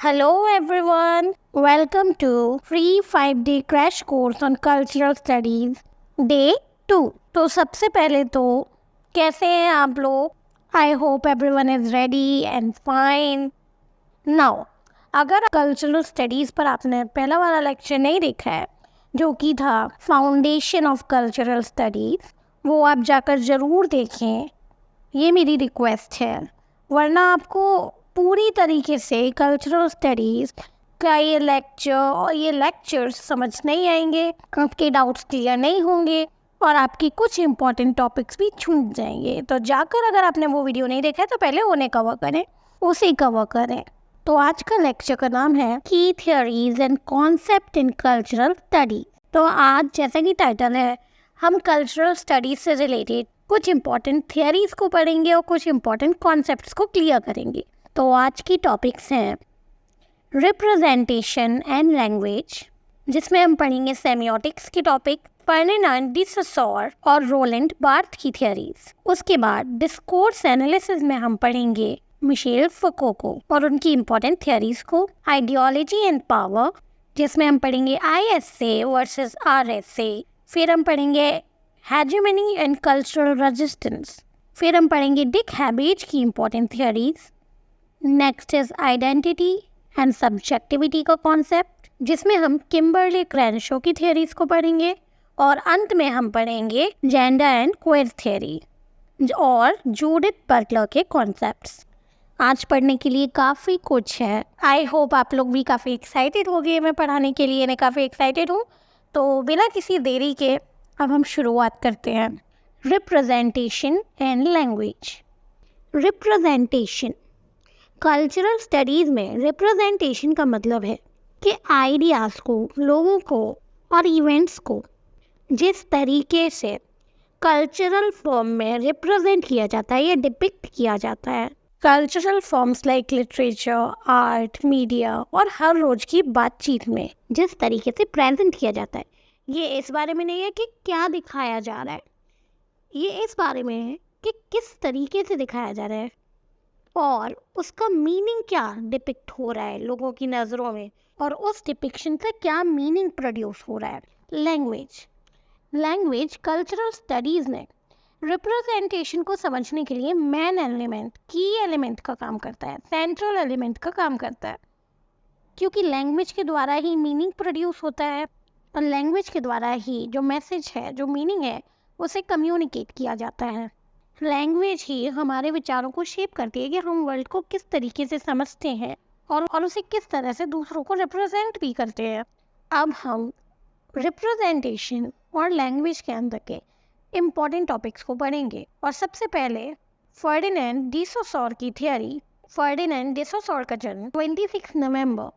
Hello everyone, welcome to free 5-day crash course on cultural studies day 2। तो सबसे पहले तो कैसे हैं आप लोग? I hope everyone is ready and fine. Now अगर कल्चरल स्टडीज़ पर आपने पहला वाला लेक्चर नहीं देखा है जो कि था फाउंडेशन ऑफ कल्चरल स्टडीज़, वो आप जाकर ज़रूर देखें, ये मेरी रिक्वेस्ट है। वरना आपको पूरी तरीके से कल्चरल स्टडीज़ का ये लेक्चर और ये लेक्चर्स समझ नहीं आएंगे, आपके डाउट्स क्लियर नहीं होंगे और आपकी कुछ इंपॉर्टेंट टॉपिक्स भी छूट जाएंगे। तो जाकर अगर आपने वो वीडियो नहीं देखा है तो पहले उन्हें कवर करें, उसे कवर करें। तो आज का लेक्चर का नाम है की theories and concept in cultural study. तो आज जैसा कि टाइटल है, हम कल्चरल स्टडीज से रिलेटेड कुछ इंपॉर्टेंट थियरीज को पढ़ेंगे और कुछ इंपॉर्टेंट कॉन्सेप्ट्स को क्लियर करेंगे। तो आज की टॉपिक्स हैं रिप्रेजेंटेशन एंड लैंग्वेज, जिसमें हम पढ़ेंगे सेमियोटिक्स की टॉपिक, फर्डिनांड डी सोसर और रोलैंड बार्थ की थियरीज। उसके बाद डिस्कोर्स एनालिसिस में हम पढ़ेंगे मिशेल फुको को और उनकी इंपॉर्टेंट थियरीज को। आइडियोलॉजी एंड पावर, जिसमें हम पढ़ेंगे ISA वर्सेस RSA। फिर हम पढ़ेंगे हेजेमनी एंड कल्चरल रेजिस्टेंस। फिर हम पढ़ेंगे डिक हैबेज की important theories. Next is identity and subjectivity का कॉन्सेप्ट, जिसमें हम किम्बरले क्रैनशो की थियरीज को पढ़ेंगे। और अंत में हम पढ़ेंगे जेंडर एंड क्वेयर थियरी और जूडिथ बटलर के कॉन्सेप्ट्स। आज पढ़ने के लिए काफ़ी कुछ है। आई होप आप लोग भी काफ़ी एक्साइटेड हो गए। मैं पढ़ाने के लिए मैं काफ़ी एक्साइटेड हूँ। तो बिना किसी देरी के अब हम शुरुआत करते हैं। Representation and language. Representation, cultural studies में रिप्रेजेंटेशन का मतलब है कि आइडियाज़ को, लोगों को और इवेंट्स को जिस तरीके से कल्चरल फॉर्म में रिप्रेजेंट किया जाता है या डिपिक्ट किया जाता है, cultural forms like literature, art, media और हर रोज़ की बातचीत में जिस तरीके से प्रेजेंट किया जाता है, ये इस बारे में नहीं है कि क्या दिखाया जा रहा है, ये इस बारे में है कि किस तरीके से दिखाया जा रहा है और उसका मीनिंग क्या डिपिक्ट हो रहा है लोगों की नज़रों में, और उस डिपिक्शन से क्या मीनिंग प्रोड्यूस हो रहा है। लैंग्वेज कल्चरल स्टडीज़ में रिप्रेजेंटेशन को समझने के लिए मेन एलिमेंट, की एलिमेंट का काम करता है, सेंट्रल एलिमेंट का काम करता है, क्योंकि लैंग्वेज के द्वारा ही मीनिंग प्रोड्यूस होता है और लैंग्वेज के द्वारा ही जो मैसेज है, जो मीनिंग है, उसे कम्युनिकेट किया जाता है। लैंग्वेज ही हमारे विचारों को शेप करती है कि हम वर्ल्ड को किस तरीके से समझते हैं और उसे किस तरह से दूसरों को रिप्रेजेंट भी करते हैं। अब हम रिप्रेजेंटेशन और लैंग्वेज के अंदर के इम्पॉर्टेंट टॉपिक्स को पढ़ेंगे। और सबसे पहले फर्डिनांड डी सोसर की थियरी। फर्डिनांड डी सोसर का जन्म 26 नवंबर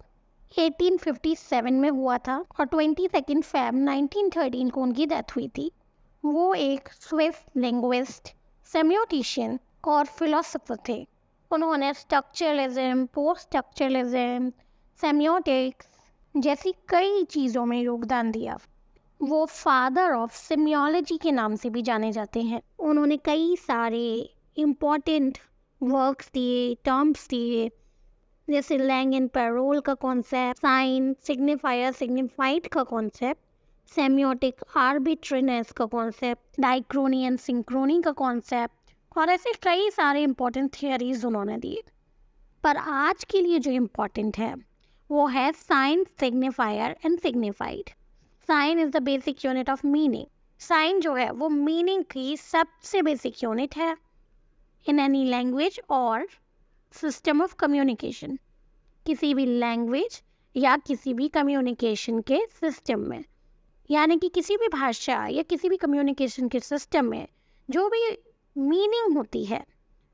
1857 में हुआ था और 22 फेब 1913 को उनकी डेथ हुई थी। वो एक स्विस लिंग्विस्ट, सेमियोटिशियन और फिलोसोफर थे। उन्होंने स्ट्रक्चरलिज्म, पोस्ट स्ट्रक्चरलिज्म, सेमियोटिक्स जैसी कई चीज़ों में योगदान दिया। वो फादर ऑफ सेमियोलॉजी के नाम से भी जाने जाते हैं। उन्होंने कई सारे इम्पॉर्टेंट वर्क्स दिए, टर्म्स दिए, जैसे लैंग एंड पैरोल का कॉन्सेप्ट, साइन, सिग्निफायर, सिग्निफाइड का कॉन्सेप्ट, सेमियोटिक आर्बिट्रीनेस का कॉन्सेप्ट, डाइक्रोनी एंड सिंक्रोनी का कॉन्सेप्ट और ऐसे कई सारे इम्पॉर्टेंट थियरीज उन्होंने दिए। पर आज के लिए जो इम्पॉर्टेंट है वो है sign, signifier and signified. Sign is the basic unit of meaning. Sign जो है वो मीनिंग की सबसे बेसिक यूनिट है इन एनी लैंग्वेज और सिस्टम ऑफ कम्युनिकेशन। किसी भी लैंग्वेज या किसी भी कम्युनिकेशन के सिस्टम में, यानी कि किसी भी भाषा या किसी भी कम्युनिकेशन के सिस्टम में जो भी मीनिंग होती है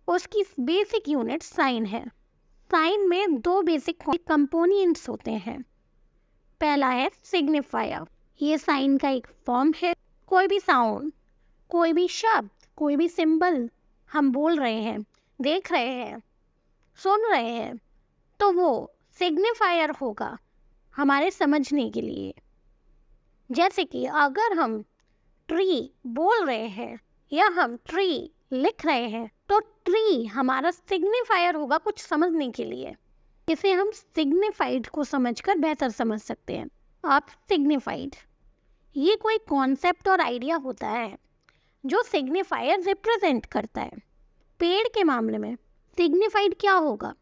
उसकी बेसिक यूनिट साइन है। साइन में दो बेसिक कंपोनेंट्स होते हैं। पहला है सिग्निफायर। ये साइन का एक फॉर्म है। कोई भी साउंड, कोई भी शब्द, कोई भी सिंबल हम बोल रहे हैं, देख रहे हैं, सुन रहे हैं, तो वो सिग्निफायर होगा हमारे समझने के लिए। जैसे कि अगर हम ट्री बोल रहे हैं या हम ट्री लिख रहे हैं तो ट्री हमारा सिग्निफायर होगा कुछ समझने के लिए। इसे हम सिग्निफाइड को समझकर बेहतर समझ सकते हैं। अब सिग्निफाइड ये कोई कॉन्सेप्ट और आइडिया होता है जो सिग्निफायर रिप्रेजेंट करता है। पेड़ के मामले में सिग्निफाइड क्या होगा?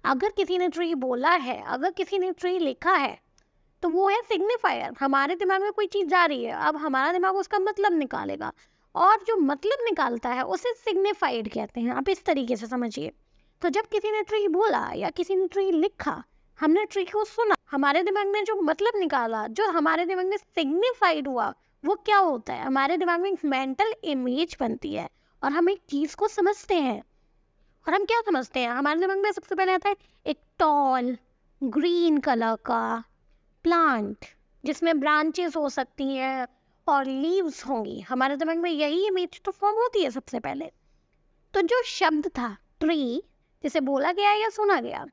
अगर किसी ने ट्री बोला है, अगर किसी ने ट्री लिखा है, तो वो है सिग्निफायर। हमारे दिमाग में कोई चीज़ जा रही है, अब हमारा दिमाग उसका मतलब निकालेगा और जो मतलब निकालता है उसे सिग्निफाइड कहते हैं। आप इस तरीके से समझिए। तो जब किसी ने ट्री बोला या किसी ने ट्री लिखा, हमने ट्री को सुना, हमारे दिमाग में जो मतलब निकाला, जो हमारे दिमाग में सिग्निफाइड हुआ, वो क्या होता है? हमारे दिमाग में एक मेंटल इमेज बनती है और हम एक चीज़ को समझते हैं। और हम क्या समझते हैं? हमारे दिमाग में सबसे पहले आता है एक टॉल ग्रीन कलर का प्लांट जिसमें ब्रांचेस हो सकती हैं और लीव्स होंगी। हमारे दिमाग में यही इमेज तो फॉर्म होती है सबसे पहले। तो जो शब्द था ट्री, जिसे बोला गया या सुना गया,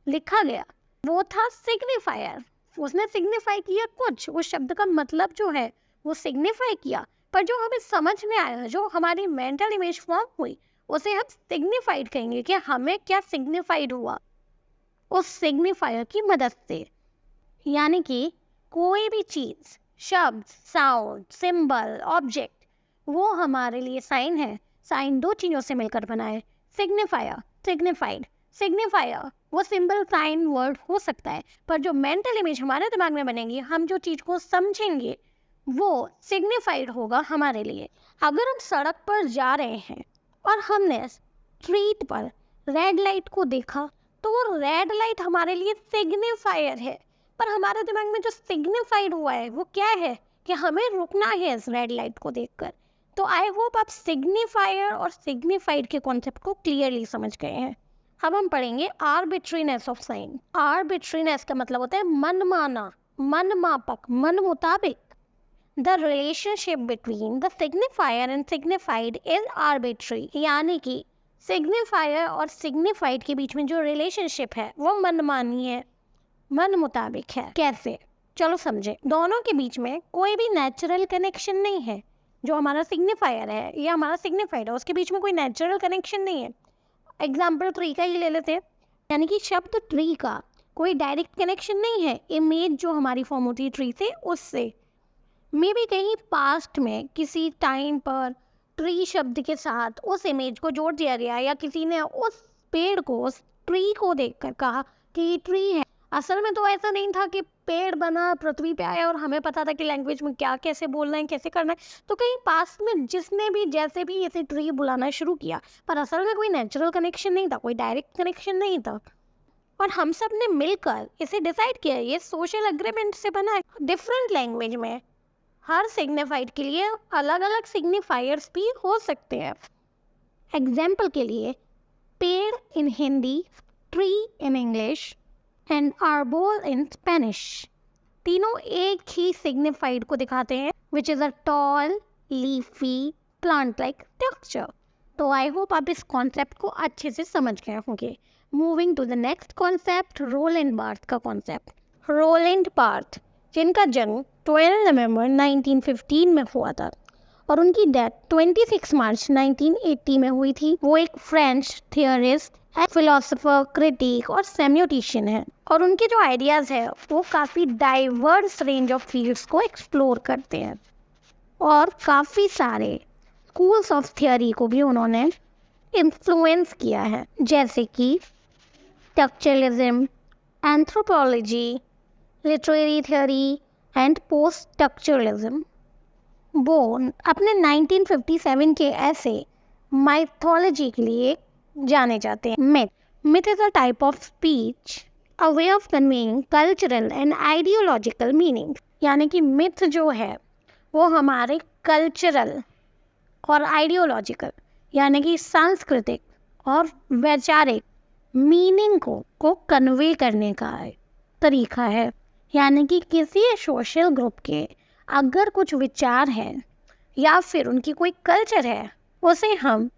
लिखा गया, वो था सिग्निफायर। उसने सिग्निफाई किया कुछ, उस शब्द का मतलब जो है वो सिग्निफाई किया। पर जो हमें समझ में आया, जो हमारी मेंटल इमेज फॉर्म हुई, उसे हम सिग्निफाइड कहेंगे कि हमें क्या सिग्निफाइड हुआ उस सिग्निफायर की मदद से। यानी कि कोई भी चीज़, शब्द, साउंड, सिंबल, ऑब्जेक्ट, वो हमारे लिए साइन है। साइन दो चीज़ों से मिलकर बना है, सिग्निफायर, सिग्निफाइड। सिग्निफायर वो सिंबल, साइन, वर्ड हो सकता है, पर जो मेंटल इमेज हमारे दिमाग में बनेगी, हम जो चीज़ को समझेंगे, वो सिग्निफाइड होगा हमारे लिए। अगर हम सड़क पर जा रहे हैं और हमने स्ट्रीट पर रेड लाइट को देखा, तो वो रेड लाइट हमारे लिए सिग्निफायर है। पर हमारे दिमाग में जो सिग्निफाइड हुआ है वो क्या है? कि हमें रुकना है इस रेड लाइट को देखकर। तो आई होप आप सिग्निफायर और सिग्निफाइड के कॉन्सेप्ट को क्लियरली समझ गए हैं। अब हम पढ़ेंगे आर्बिट्रीनेस ऑफ साइन। आर्बिट्रीनेस का मतलब होता है मनमाना, मनमापक, मन मुताबिक। The relationship between the signifier and signified is arbitrary। यानी कि सिग्निफायर और सिग्निफाइड के बीच में जो रिलेशनशिप है वो मनमानी है, मन मुताबिक है। कैसे? चलो समझे। दोनों के बीच में कोई भी नेचुरल कनेक्शन नहीं है। जो हमारा सिग्निफायर है या हमारा सिग्निफाइड है, उसके बीच में कोई नेचुरल कनेक्शन नहीं है। एग्जाम्पल ट्री का ही ले लेते हैं। यानी कि शब्द ट्री का कोई डायरेक्ट कनेक्शन नहीं है। इमेज जो हमारी फॉर्म होती है ट्री से, उससे मे भी कहीं पास्ट में किसी टाइम पर ट्री शब्द के साथ उस इमेज को जोड़ दिया गया, या किसी ने उस पेड़ को, उस ट्री को देखकर कहा कि ये ट्री है। असल में तो ऐसा नहीं था कि पेड़ बना, पृथ्वी पे आया और हमें पता था कि लैंग्वेज में क्या कैसे बोलना है, कैसे करना है। तो कहीं पास्ट में जिसने भी जैसे भी इसे ट्री बुलाना शुरू किया, पर असल में कोई नेचुरल कनेक्शन नहीं था, कोई डायरेक्ट कनेक्शन नहीं था। और हम सब ने मिलकर इसे डिसाइड किया। ये सोशल एग्रीमेंट से बना है। डिफरेंट लैंग्वेज में हर सिग्निफाइड के लिए अलग अलग सिग्निफायर्स भी हो सकते हैं। एग्जाम्पल के लिए पेड़ in Hindi, tree in English and arbor in Spanish. तीनों एक ही सिग्निफाइड को दिखाते हैं, which is a tall leafy plant like texture. तो आई होप आप इस कॉन्सेप्ट को अच्छे से समझ गए होंगे। Moving to the next concept, Roland Barthes का कॉन्सेप्ट। रोलैंड बार्थ, जिनका जन्म 12 नवंबर 1915 में हुआ था और उनकी डेथ 26 मार्च 1980 में हुई थी। वो एक फ्रेंच थियरिस्ट, फिलोसोफर, क्रिटिक और सेमियोटिशियन है। और उनके जो आइडियाज़ है वो काफ़ी डाइवर्स रेंज ऑफ फील्ड्स को एक्सप्लोर करते हैं और काफ़ी सारे स्कूल्स ऑफ थियोरी को भी उन्होंने इन्फ्लुएंस किया है, जैसे कि structuralism, anthropology, literary theory and post structuralism. वो अपने 1957 के ऐसे माइथोलॉजी के लिए जाने जाते हैं। Myth is a type of speech, a way of conveying cultural and ideological meaning. यानी कि मिथ जो है वो हमारे कल्चरल और आइडियोलॉजिकल, यानी कि सांस्कृतिक और वैचारिक मीनिंग को कन्वे करने का तरीका है। यानी कि किसी सोशल ग्रुप के अगर कुछ विचार हैं या फिर उनकी कोई कल्चर है, उसे हम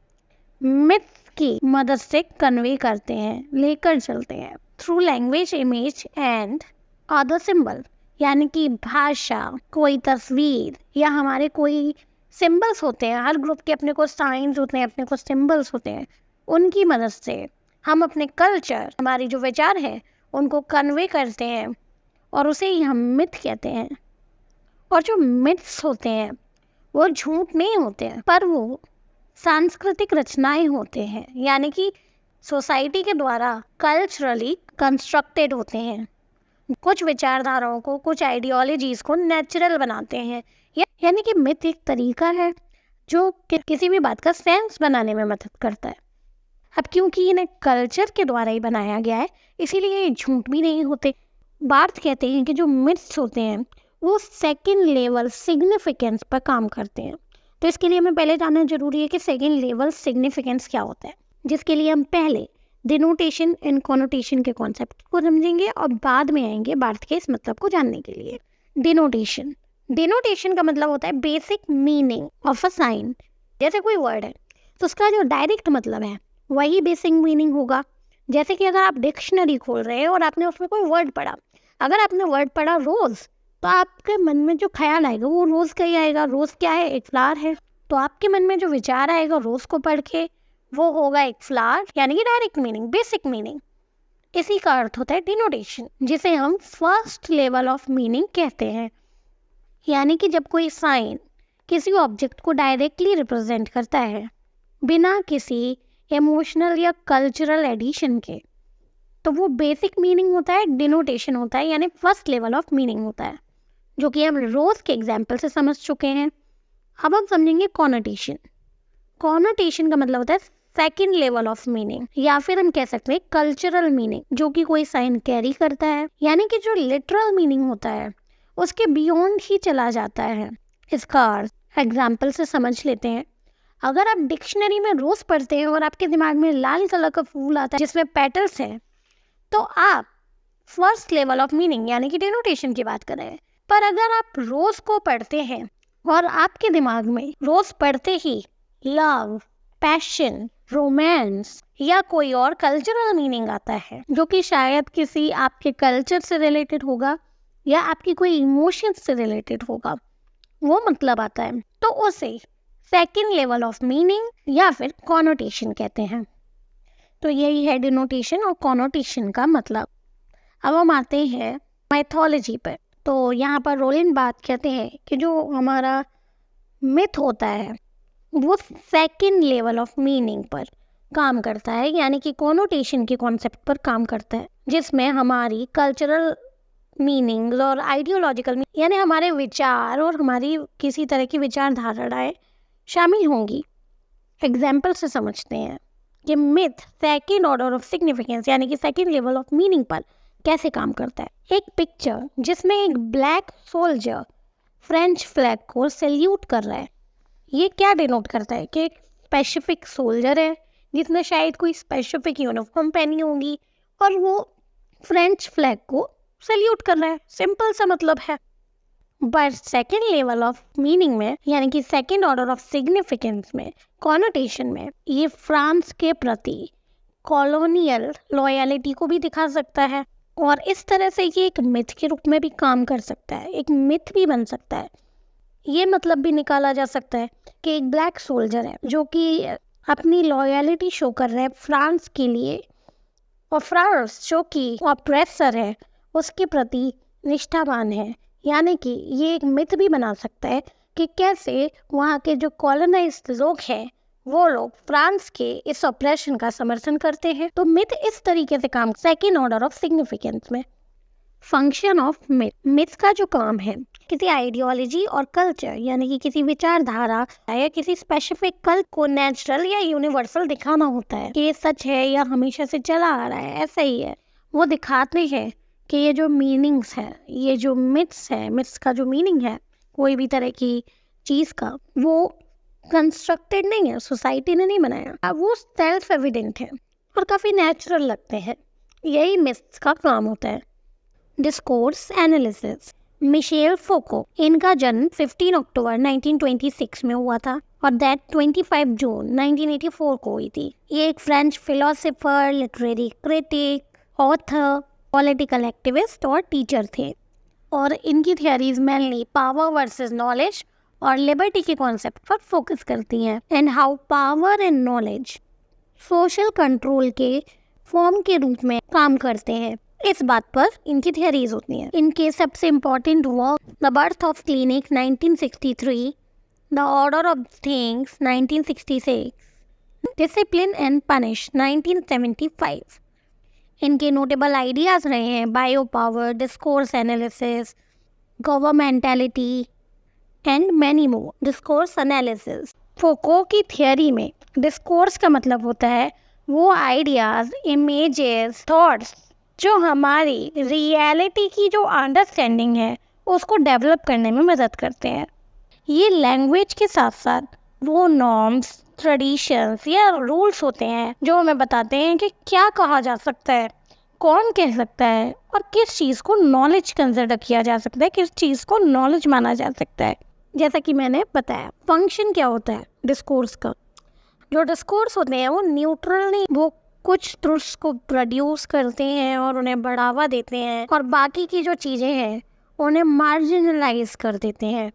मिथ की मदद से कन्वे करते हैं, लेकर चलते हैं through language, image and other symbol. यानी कि भाषा, कोई तस्वीर या हमारे कोई सिंबल्स होते हैं। हर ग्रुप के अपने को साइंस होते हैं, अपने को सिंबल्स होते हैं। उनकी मदद से हम अपने कल्चर, हमारी जो विचार है, उनको कन्वे करते हैं और उसे ही हम मिथ कहते हैं। और जो मिथ्स होते हैं वो झूठ नहीं होते हैं, पर वो सांस्कृतिक रचनाएं होते हैं, यानी कि सोसाइटी के द्वारा कल्चरली कंस्ट्रक्टेड होते हैं। कुछ विचारधाराओं को, कुछ आइडियोलॉजीज को नेचुरल बनाते हैं। यानी कि मिथ एक तरीका है जो किसी भी बात का सेंस बनाने में मदद करता है। अब क्योंकि इन्हें कल्चर के द्वारा ही बनाया गया है, इसीलिए ये झूठ भी नहीं होते। बार्थ कहते हैं कि जो मिथ्स होते हैं वो सेकंड लेवल सिग्निफिकेंस पर काम करते हैं। तो इसके लिए हमें पहले जानना जरूरी है कि सेकंड लेवल सिग्निफिकेंस क्या होता है, जिसके लिए हम पहले डिनोटेशन एंड कॉनोटेशन के कॉन्सेप्ट को समझेंगे और बाद में आएंगे बार्थ के इस मतलब को जानने के लिए। डिनोटेशन का मतलब होता है basic meaning of a sign. जैसे कोई वर्ड है तो उसका जो डायरेक्ट मतलब है वही बेसिक मीनिंग होगा। जैसे कि अगर आप डिक्शनरी खोल रहे हैं और आपने उसमें कोई वर्ड पढ़ा, अगर आपने वर्ड पढ़ा रोज़, तो आपके मन में जो ख्याल आएगा वो रोज़ का ही आएगा। रोज़ क्या है? एक फ्लावर है। तो आपके मन में जो विचार आएगा रोज़ को पढ़ के वो होगा एक फ्लावर, यानी कि डायरेक्ट मीनिंग, बेसिक मीनिंग। इसी का अर्थ होता है डिनोटेशन, जिसे हम फर्स्ट लेवल ऑफ मीनिंग कहते हैं। यानी कि जब कोई साइन किसी ऑब्जेक्ट को डायरेक्टली रिप्रेजेंट करता है बिना किसी इमोशनल या कल्चरल एडिशन के, तो वो बेसिक मीनिंग होता है, डिनोटेशन होता है, यानी फर्स्ट लेवल ऑफ मीनिंग होता है, जो कि हम रोज़ के एग्जाम्पल से समझ चुके हैं। अब हम समझेंगे कॉनोटेशन। कॉनोटेशन का मतलब होता है सेकेंड लेवल ऑफ मीनिंग, या फिर हम कह सकते हैं कल्चरल मीनिंग, जो कि कोई साइन कैरी करता है, यानी कि जो लिटरल मीनिंग होता है उसके बियॉन्ड ही चला जाता है। इसका अर्थ एग्जाम्पल से समझ लेते हैं। अगर आप डिक्शनरी में रोज पढ़ते हैं और आपके दिमाग में लाल कलर का फूल आता है जिसमें पेटल्स हैं, तो आप फर्स्ट लेवल ऑफ मीनिंग यानी कि डिनोटेशन की बात कर रहे हैं। पर अगर आप रोज को पढ़ते हैं और आपके दिमाग में रोज पढ़ते ही लव, पैशन, रोमांस या कोई और कल्चरल मीनिंग आता है, जो कि शायद किसी आपके कल्चर से रिलेटेड होगा या आपकी कोई इमोशन से रिलेटेड होगा, वो मतलब आता है, तो उसे सेकेंड लेवल ऑफ मीनिंग या फिर कॉनोटेशन कहते हैं। तो यही है डिनोटेशन और कॉनोटेशन का मतलब। अब हम आते हैं माइथोलॉजी पर। तो यहाँ पर रोलिन बात कहते हैं कि जो हमारा मिथ होता है वो सेकेंड लेवल ऑफ मीनिंग पर काम करता है, यानी कि कॉनोटेशन के कॉन्सेप्ट पर काम करता है, जिसमें हमारी कल्चरल मीनिंग्स और आइडियोलॉजिकल यानी हमारे विचार और हमारी किसी तरह की विचारधाराएं शामिल होंगी। एग्जाम्पल से समझते हैं कि myth second order of significance यानी कि सेकेंड लेवल ऑफ मीनिंग पर कैसे काम करता है। एक पिक्चर जिसमें एक ब्लैक सोल्जर फ्रेंच फ्लैग को सैल्यूट कर रहा है, ये क्या डिनोट करता है कि एक स्पेसिफिक सोल्जर है जिसने शायद कोई स्पेसिफिक यूनिफॉर्म पहनी होगी और वो फ्रेंच फ्लैग को सैल्यूट कर रहा है। सिंपल सा मतलब है। But second level of meaning में यानी कि सेकेंड ऑर्डर ऑफ सिग्निफिकेंस में, कॉनोटेशन में, ये फ्रांस के प्रति कॉलोनियल लॉयलिटी को भी दिखा सकता है और इस तरह से ये एक मिथ के रूप में भी काम कर सकता है, एक मिथ भी बन सकता है। ये मतलब भी निकाला जा सकता है कि एक ब्लैक सोल्जर है जो कि अपनी लॉयलिटी शो कर रहा है फ्रांस के लिए, और फ्रांस जो कि ऑप्रेसर है उसके प्रति निष्ठावान है। यानी कि ये एक मिथ भी बना सकता है कि कैसे वहाँ के जो कॉलोनाइज्ड लोग हैं वो लोग फ्रांस के इस ऑपरेशन का समर्थन करते हैं। तो मिथ इस तरीके से काम सेकेंड ऑर्डर ऑफ सिग्निफिकेंस में। फंक्शन ऑफ मिथ, मिथ का जो काम है किसी आइडियोलॉजी और कल्चर यानी कि किसी विचारधारा या किसी स्पेसिफिक कल्ट को नेचुरल या यूनिवर्सल दिखाना होता है कि ये सच है या हमेशा से चला आ रहा है, ऐसा ही है। वो दिखाते हैं कि ये जो मीनिंग्स हैं, ये जो मिथ्स है, मिथ्स का जो मीनिंग है कोई भी तरह की चीज़ का, वो कंस्ट्रक्टेड नहीं है, सोसाइटी ने नहीं बनाया, वो सेल्फ एविडेंट है और काफ़ी नेचुरल लगते हैं। यही मिथ्स का काम होता है। डिस्कोर्स एनालिसिस, मिशेल फोको, इनका जन्म 15 अक्टूबर 1926 में हुआ था और दैट 25 जून 1984 को हुई थी। ये एक French philosopher, literary critic, author, political activist और टीचर थे और इनकी theories mainly power versus knowledge और लिबर्टी के कॉन्सेप्ट पर फोकस करती हैं and how power and knowledge social control के फॉर्म के रूप में काम करते हैं इस बात पर इनकी थियरीज होती हैं। इनके सबसे important work the birth of clinic 1963, the order of things 1966, discipline and punish 1975। इनके नोटेबल आइडियाज़ रहे हैं bio power, discourse analysis, governmentality and many more. Discourse analysis, Foucault की थियरी में डिस्कोर्स का मतलब होता है वो आइडियाज़, इमेजेस, थॉट्स जो हमारी रियलिटी की जो अंडरस्टैंडिंग है उसको डेवलप करने में मदद करते हैं। ये लैंग्वेज के साथ साथ वो नॉर्म्स, ट्रेडिशंस या रूल्स होते हैं जो हमें बताते हैं कि क्या कहा जा सकता है, कौन कह सकता है और किस चीज़ को नॉलेज कंसिडर किया जा सकता है, किस चीज़ को नॉलेज माना जा सकता है। जैसा कि मैंने बताया, फंक्शन क्या होता है डिस्कोर्स का। जो डिस्कोर्स होते हैं वो न्यूट्रल नहीं, वो कुछ ट्रुथ्स को प्रोड्यूस करते हैं और उन्हें बढ़ावा देते हैं, और बाकी की जो चीज़ें हैं उन्हें मार्जिनलाइज कर देते हैं,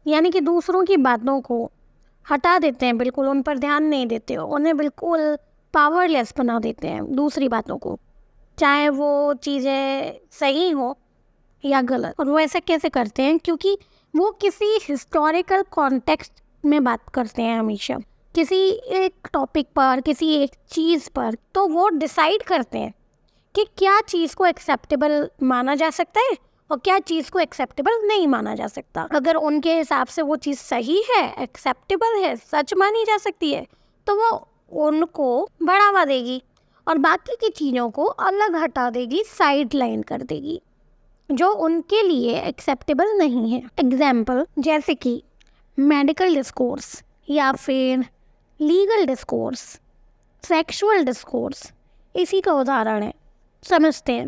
यानी कि दूसरों की बातों को हटा देते हैं, बिल्कुल उन पर ध्यान नहीं देते हो, उन्हें बिल्कुल पावरलेस बना देते हैं दूसरी बातों को, चाहे वो चीज़ें सही हो या गलत। और वो ऐसा कैसे करते हैं? क्योंकि वो किसी हिस्टोरिकल कॉन्टेक्स्ट में बात करते हैं हमेशा, किसी एक टॉपिक पर, किसी एक चीज़ पर, तो वो डिसाइड करते हैं कि क्या चीज़ को एक्सेप्टेबल माना जा सकता है और क्या चीज़ को एक्सेप्टेबल नहीं माना जा सकता। अगर उनके हिसाब से वो चीज़ सही है, एक्सेप्टेबल है, सच मानी जा सकती है, तो वो उनको बढ़ावा देगी और बाकी की चीज़ों को अलग हटा देगी, साइड लाइन कर देगी जो उनके लिए एक्सेप्टेबल नहीं है। एग्जाम्पल जैसे कि मेडिकल डिस्कोर्स या फिर लीगल डिस्कोर्स, सेक्सुअल डिस्कोर्स इसी का उदाहरण है। समझते हैं,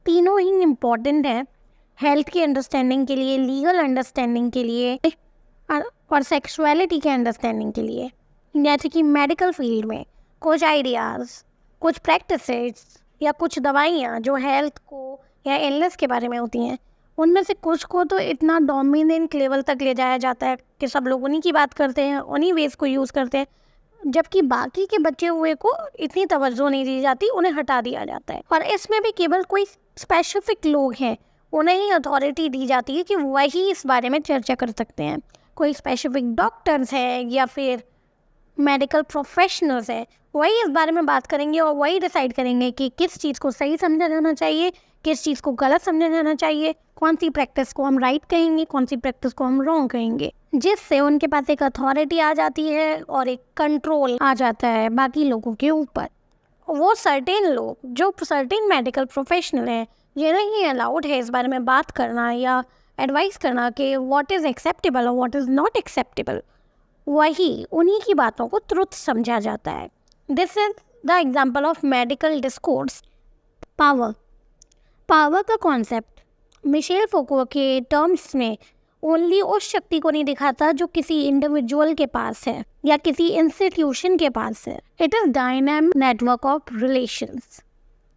तीनों ही इम्पॉर्टेंट हैं हेल्थ की अंडरस्टैंडिंग के लिए, लीगल अंडरस्टैंडिंग के लिए और सेक्सुअलिटी के अंडरस्टैंडिंग के लिए। जैसे कि मेडिकल फील्ड में कुछ आइडियाज़, कुछ प्रैक्टिसेस या कुछ दवाइयाँ जो हेल्थ को या इलनेस के बारे में होती हैं, उनमें से कुछ को तो इतना डोमिनेंट लेवल तक ले जाया जाता है कि सब लोग उन्हीं की बात करते हैं, उन्हीं वेज को यूज़ करते हैं, जबकि बाकी के बचे हुए को इतनी तवज्जो नहीं दी जाती, उन्हें हटा दिया जाता है। और इसमें भी केवल कोई स्पेसिफिक लोग हैं उन्हें ही अथॉरिटी दी जाती है कि वही इस बारे में चर्चा कर सकते हैं। कोई स्पेसिफिक डॉक्टर्स हैं या फिर मेडिकल प्रोफेशनल्स हैं, वही इस बारे में बात करेंगे और वही डिसाइड करेंगे कि किस चीज़ को सही समझा जाना चाहिए, किस चीज़ को गलत समझा जाना चाहिए, कौन सी प्रैक्टिस को हम राइट कहेंगे, कौन सी प्रैक्टिस को हम रॉन्ग कहेंगे, जिससे उनके पास एक अथॉरिटी आ जाती है और एक कंट्रोल आ जाता है बाकी लोगों के ऊपर। वो सर्टेन लोग जो सर्टेन मेडिकल प्रोफेशनल हैं, जिन्हें ही अलाउड है इस बारे में बात करना या एडवाइस करना कि व्हाट इज़ एक्सेप्टेबल और व्हाट इज़ नॉट एक्सेप्टेबल, वही उन्हीं की बातों को ट्रुथ समझा जाता है। This is the example of medical discourse. Power का कॉन्सेप्ट मिशेल फोको के टर्म्स में ओनली उस शक्ति को नहीं दिखाता जो किसी इंडिविजुअल के पास है या किसी इंस्टीट्यूशन के पास है। It is dynamic network of relations,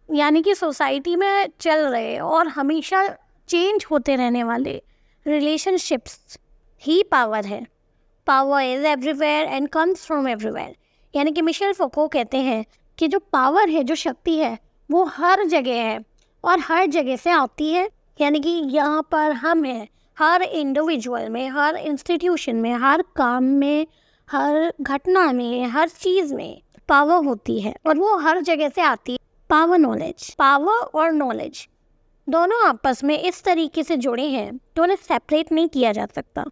यानी कि सोसाइटी में चल रहे और हमेशा चेंज होते रहने वाले रिलेशनशिप्स ही पावर है। Power is everywhere and comes from everywhere, यानी कि मिशेल फोको कहते हैं कि जो पावर है, जो शक्ति है, वो हर जगह है और हर जगह से आती है। यानी कि यहाँ पर हम हैं, हर इंडिविजुअल में, हर इंस्टीट्यूशन में, हर काम में, हर घटना में, हर चीज़ में पावर होती है और वो हर जगह से आती है। पावर और नॉलेज दोनों आपस में इस तरीके से जुड़े हैं तो उन्हें सेपरेट नहीं किया जा सकता,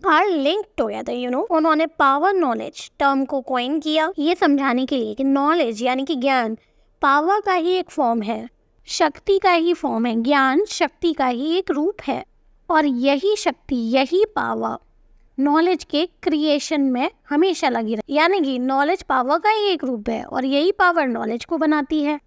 आर लिंक्ड टुगेदर। उन्होंने पावर नॉलेज टर्म को कॉइन किया ये समझाने के लिए कि नॉलेज यानी कि ज्ञान पावर का ही एक फॉर्म है, शक्ति का ही फॉर्म है, ज्ञान शक्ति का ही एक रूप है, और यही शक्ति, यही पावर नॉलेज के क्रिएशन में हमेशा लगी रही। यानी कि नॉलेज पावर का ही एक रूप है और यही पावर नॉलेज को बनाती है।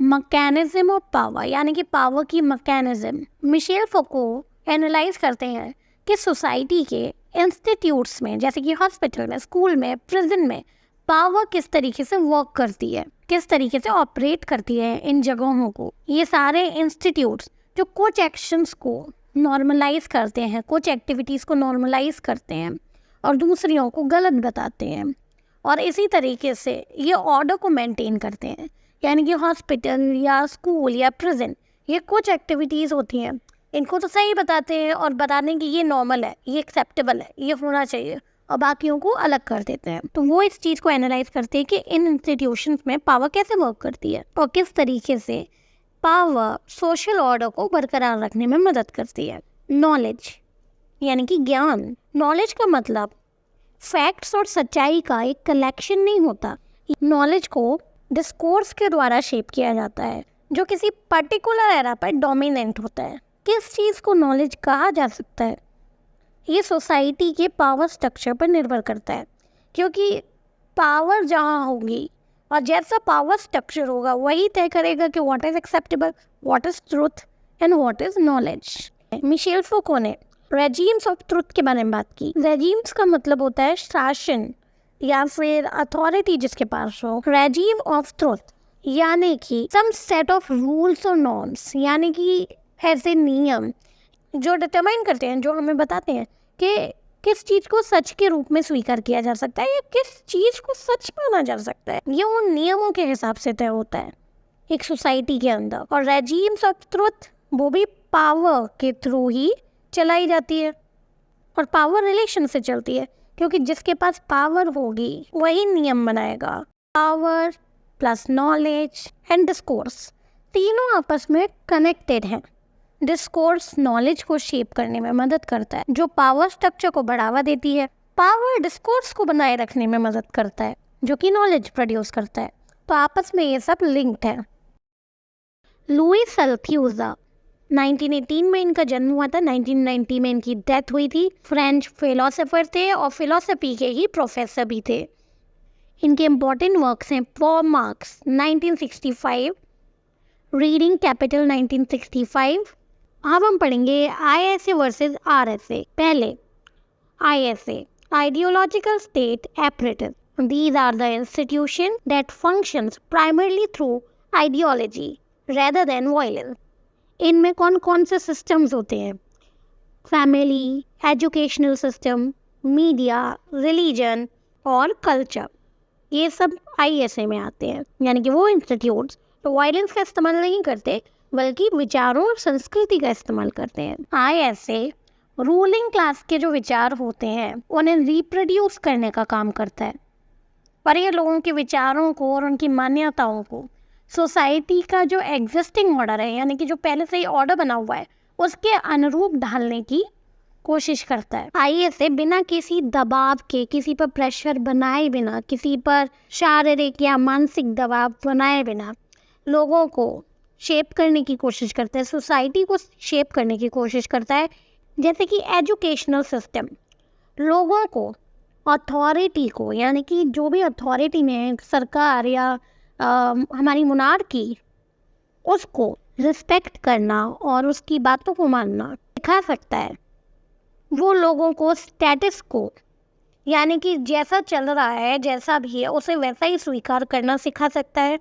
मैकेनिज्म ऑफ पावर, यानी कि पावर की मैकेनिज्म। मिशेल फोको एनालाइज करते हैं कि सोसाइटी के इंस्टीट्यूट्स में, जैसे कि हॉस्पिटल में, स्कूल में, प्रिजन में, पावर किस तरीके से वर्क करती है, किस तरीके से ऑपरेट करती है इन जगहों को। ये सारे इंस्टीट्यूट्स जो कुछ एक्शंस को नॉर्मलाइज करते हैं, कुछ एक्टिविटीज़ को नॉर्मलाइज करते हैं और दूसरियों को गलत बताते हैं, और इसी तरीके से ये ऑर्डर को मेंटेन करते हैं। यानी कि हॉस्पिटल या स्कूल या प्रिजन, ये कुछ एक्टिविटीज़ होती हैं, इनको तो सही बताते हैं और बताने कि ये नॉर्मल है, ये एक्सेप्टेबल है, ये होना चाहिए, और बाकियों को अलग कर देते हैं। तो वो इस चीज़ को एनालाइज करते हैं कि इन इंस्टीट्यूशंस में पावर कैसे वर्क करती है और किस तरीके से पावर सोशल ऑर्डर को बरकरार रखने में मदद करती है। नॉलेज यानी कि ज्ञान। नॉलेज का मतलब फैक्ट्स और सच्चाई का एक कलेक्शन नहीं होता। नॉलेज को डिस्कोर्स के द्वारा शेप किया जाता है जो किसी पर्टिकुलर एरा पर डोमिनेंट होता है। किस चीज़ को नॉलेज कहा जा सकता है, ये सोसाइटी के पावर स्ट्रक्चर पर निर्भर करता है, क्योंकि पावर जहाँ होगी और जैसा पावर स्ट्रक्चर होगा वही तय करेगा कि what is acceptable, what is truth and what is knowledge. Michel Foucault ने रेजीम्स ऑफ ट्रुथ के बारे में बात की। रेजीम्स का मतलब होता है शासन या फिर अथॉरिटी जिसके पास हो। रेजीम ऑफ ट्रुथ यानी कि सम सेट ऑफ रूल्स और नॉर्म्स, यानी कि ऐसे नियम जो डिटरमाइन करते हैं, जो हमें बताते हैं कि किस चीज़ को सच के रूप में स्वीकार किया जा सकता है या किस चीज़ को सच माना जा सकता है। ये उन नियमों के हिसाब से तय होता है एक सोसाइटी के अंदर। और रेजीम्स ऑफ ट्रुथ वो भी पावर के थ्रू ही चलाई जाती है और पावर रिलेशन से चलती है, क्योंकि जिसके पास पावर होगी वही नियम बनाएगा। Power plus knowledge and discourse तीनों आपस में कनेक्टेड हैं। डिस्कोर्स नॉलेज को शेप करने में मदद करता है, जो पावर स्ट्रक्चर को बढ़ावा देती है। पावर डिस्कोर्स को बनाए रखने में मदद करता है, जो कि नॉलेज प्रोड्यूस करता है। तो आपस में ये सब लिंक्ड है। लुइस अल्थुजा 1918 में इनका जन्म हुआ था, 1990 में इनकी डेथ हुई थी। फ्रेंच फिलोसोफर थे और फिलोसफी के ही प्रोफेसर भी थे। इनके इम्पॉर्टेंट वर्क्स हैं फॉर मार्क्स 1965, रीडिंग कैपिटल 1965। अब हम पढ़ेंगे ISA वर्सेस RSA। पहले ISA, ideological state apparatus. These are the institution that functions primarily through ideology rather than violence. इनमें कौन कौन से सिस्टम्स होते हैं? Family, educational system, media, religion और कल्चर, ये सब ISA में आते हैं। यानी कि वो इंस्टीट्यूट्स तो वायलेंस का इस्तेमाल नहीं करते बल्कि विचारों और संस्कृति का इस्तेमाल करते हैं। ISA रूलिंग क्लास के जो विचार होते हैं उन्हें रिप्रोड्यूस करने का काम करता है, पर ये लोगों के विचारों को और उनकी मान्यताओं को सोसाइटी का जो एग्जिस्टिंग ऑर्डर है, यानी कि जो पहले से ही ऑर्डर बना हुआ है, उसके अनुरूप ढालने की कोशिश करता है। ISA बिना किसी दबाव के, किसी पर प्रेशर बनाए बिना, किसी पर शारीरिक या मानसिक दबाव बनाए बिना लोगों को शेप करने की कोशिश करता है, सोसाइटी को शेप करने की कोशिश करता है। जैसे कि एजुकेशनल सिस्टम लोगों को, अथॉरिटी को, यानी कि जो भी अथॉरिटी में सरकार या हमारी मोनार्की, उसको रिस्पेक्ट करना और उसकी बातों को मानना सिखा सकता है। वो लोगों को स्टेटस को, यानी कि जैसा चल रहा है, जैसा भी है, उसे वैसा ही स्वीकार करना सिखा सकता है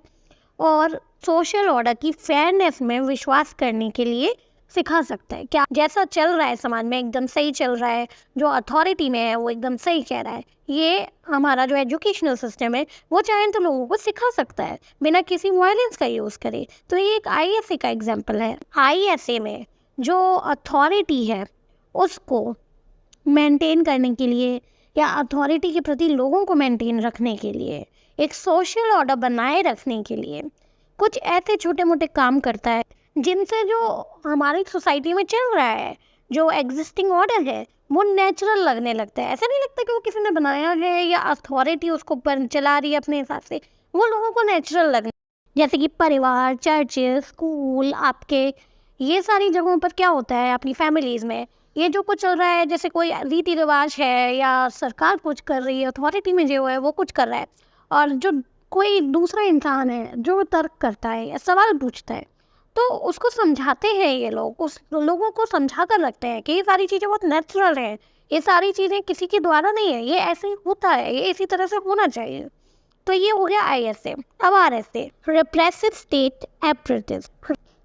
और सोशल ऑर्डर की फेयरनेस में विश्वास करने के लिए सिखा सकता है। क्या जैसा चल रहा है समाज में एकदम सही चल रहा है, जो अथॉरिटी में है वो एकदम सही कह रहा है, ये हमारा जो एजुकेशनल सिस्टम है वो चाहे तो लोगों को सिखा सकता है बिना किसी वायलेंस का यूज़ करे। तो ये एक ISA का एग्जाम्पल है। ISA में जो अथॉरिटी है उसको मेंटेन करने के लिए या अथॉरिटी के प्रति लोगों को मेंटेन रखने के लिए, एक सोशल ऑर्डर बनाए रखने के लिए कुछ ऐसे छोटे मोटे काम करता है जिनसे जो हमारी सोसाइटी में चल रहा है, जो एग्जिस्टिंग ऑर्डर है, वो नेचुरल लगने लगता है। ऐसा नहीं लगता कि वो किसी ने बनाया है या अथॉरिटी उसको चला रही है अपने हिसाब से, वो लोगों को नेचुरल लगने। जैसे कि परिवार, चर्चेस, स्कूल, आपके ये सारी जगहों पर क्या होता है, अपनी फैमिलीज़ में ये जो कुछ चल रहा है, जैसे कोई रीति रिवाज है या सरकार कुछ कर रही है, अथॉरिटी में जो है वो कुछ कर रहा है, और जो कोई दूसरा इंसान है जो तर्क करता है या सवाल पूछता है, तो उसको समझाते हैं ये लोग, उस लोगों को समझा कर रखते हैं कि ये सारी चीज़ें बहुत नेचुरल हैं, ये सारी चीज़ें किसी के द्वारा नहीं है, ये ऐसे होता है, ये इसी तरह से होना चाहिए। तो ये हो गया ISA। अब RSA, रिप्रेसिव स्टेट एपरेटिस।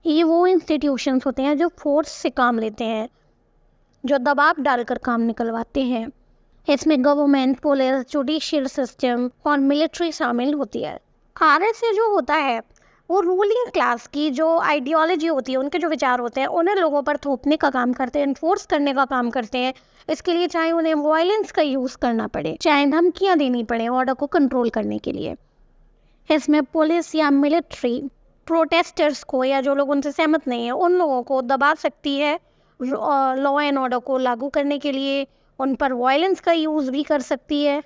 ये वो इंस्टीट्यूशंस होते हैं जो फोर्स से काम लेते हैं, जो दबाव डालकर काम निकलवाते हैं। इसमें गवर्नमेंट, पुलिस, जुडिशियल सिस्टम और मिलिट्री शामिल होती है। RSA जो होता है वो रूलिंग क्लास की जो आइडियोलॉजी होती है, उनके जो विचार होते हैं, उन्हें लोगों पर थोपने का काम करते हैं, इन्फोर्स करने का काम करते हैं। इसके लिए चाहे उन्हें वायलेंस का यूज़ करना पड़े, चाहे धमकियाँ देनी पड़े ऑर्डर को कंट्रोल करने के लिए। इसमें पुलिस या मिलिट्री प्रोटेस्टर्स को या जो लोग उनसे सहमत नहीं है उन लोगों को दबा सकती है लॉ एंड ऑर्डर को लागू करने के लिए। उन पर वायलेंस का यूज़ भी कर सकती है।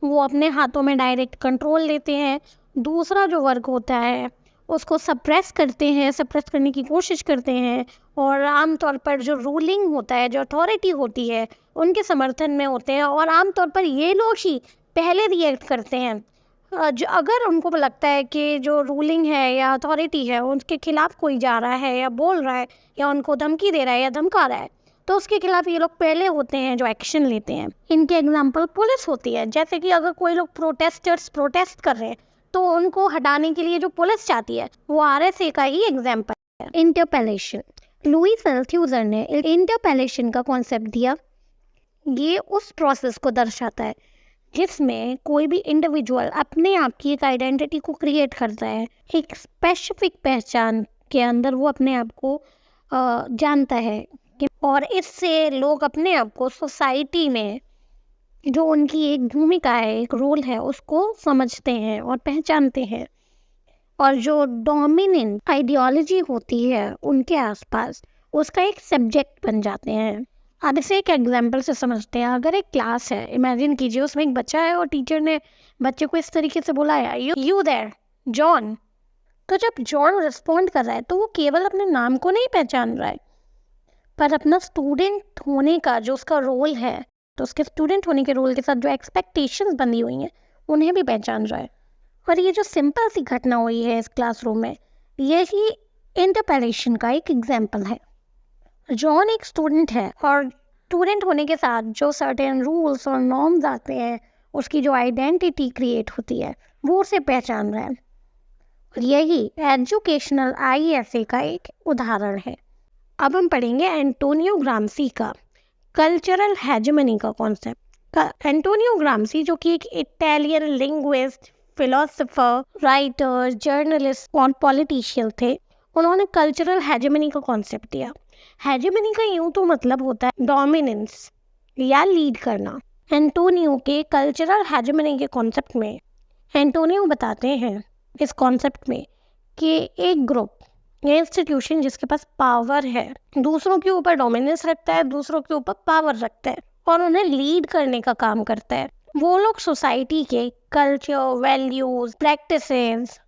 वो अपने हाथों में डायरेक्ट कंट्रोल लेते हैं। दूसरा जो वर्ग होता है उसको सप्रेस करते हैं, सप्रेस करने की कोशिश करते हैं, और आमतौर पर जो रूलिंग होता है, जो अथॉरिटी होती है, उनके समर्थन में होते हैं। और आमतौर पर ये लोग ही पहले रिएक्ट करते हैं जो अगर उनको लगता है कि जो रूलिंग है या अथॉरिटी है उनके खिलाफ कोई जा रहा है या बोल रहा है या उनको धमकी दे रहा है या धमका रहा है, तो उसके खिलाफ ये लोग पहले होते हैं जो एक्शन लेते हैं। इनके एग्जाम्पल पुलिस होती है। जैसे कि अगर कोई लोग प्रोटेस्टर्स प्रोटेस्ट कर रहे हैं तो उनको हटाने के लिए जो पुलिस चाहती है वो आरएसए का ही एग्जाम्पल है। इंटरपेलेशन, लुईस अल्थ्यूजर ने इंटरपेलेशन का कॉन्सेप्ट दिया। ये उस प्रोसेस को दर्शाता है जिसमें कोई भी इंडिविजुअल अपने आप की एक आइडेंटिटी को क्रिएट करता है, एक स्पेसिफिक पहचान के अंदर वो अपने आप को जानता है, और इससे लोग अपने आप को सोसाइटी में जो उनकी एक भूमिका है, एक रोल है, उसको समझते हैं और पहचानते हैं। और जो डोमिनेंट आइडियोलॉजी होती है उनके आसपास, उसका एक सब्जेक्ट बन जाते हैं। अब इसे एक एग्जाम्पल से समझते हैं। अगर एक क्लास है, इमेजिन कीजिए उसमें एक बच्चा है और टीचर ने बच्चे को इस तरीके से बुलाया, यू देयर जॉन। तो जब जॉन रिस्पॉन्ड कर रहा है तो वो केवल अपने नाम को नहीं पहचान रहा है, पर अपना स्टूडेंट होने का जो उसका रोल है, तो उसके स्टूडेंट होने के रोल के साथ जो एक्सपेक्टेशंस बंधी हुई हैं उन्हें भी पहचान रहा है। और ये जो सिंपल सी घटना हुई है इस क्लासरूम में, यही इंटरपेलेशन का एक एग्जाम्पल है। जॉन एक स्टूडेंट है और स्टूडेंट होने के साथ जो सर्टेन रूल्स और नॉर्म्स आते हैं, उसकी जो आइडेंटिटी क्रिएट होती है, वो उसे पहचान रहा है। और यही एजुकेशनल आईएसए का एक उदाहरण है। अब हम पढ़ेंगे एंटोनियो ग्राम्सी का कल्चरल हेजेमनी का कॉन्सेप्ट। एंटोनियो ग्राम्सी जो कि एक Italian linguist, philosopher, writer, journalist और पॉलिटिशियन थे, उन्होंने कल्चरल हेजेमनी का कॉन्सेप्ट दिया। हेजेमनी का यूँ तो मतलब होता है डोमिनेंस या लीड करना। एंटोनियो के कल्चरल हेजेमनी के कॉन्सेप्ट में एंटोनियो बताते हैं इस कॉन्सेप्ट में कि एक ग्रुप या इंस्टीट्यूशन जिसके पास पावर है, दूसरों के ऊपर डोमिनेंस रखता है, दूसरों के ऊपर पावर रखता है और उन्हें लीड करने का काम करता है। वो लोग सोसाइटी के कल्चर, वैल्यूज, प्रैक्टिसेस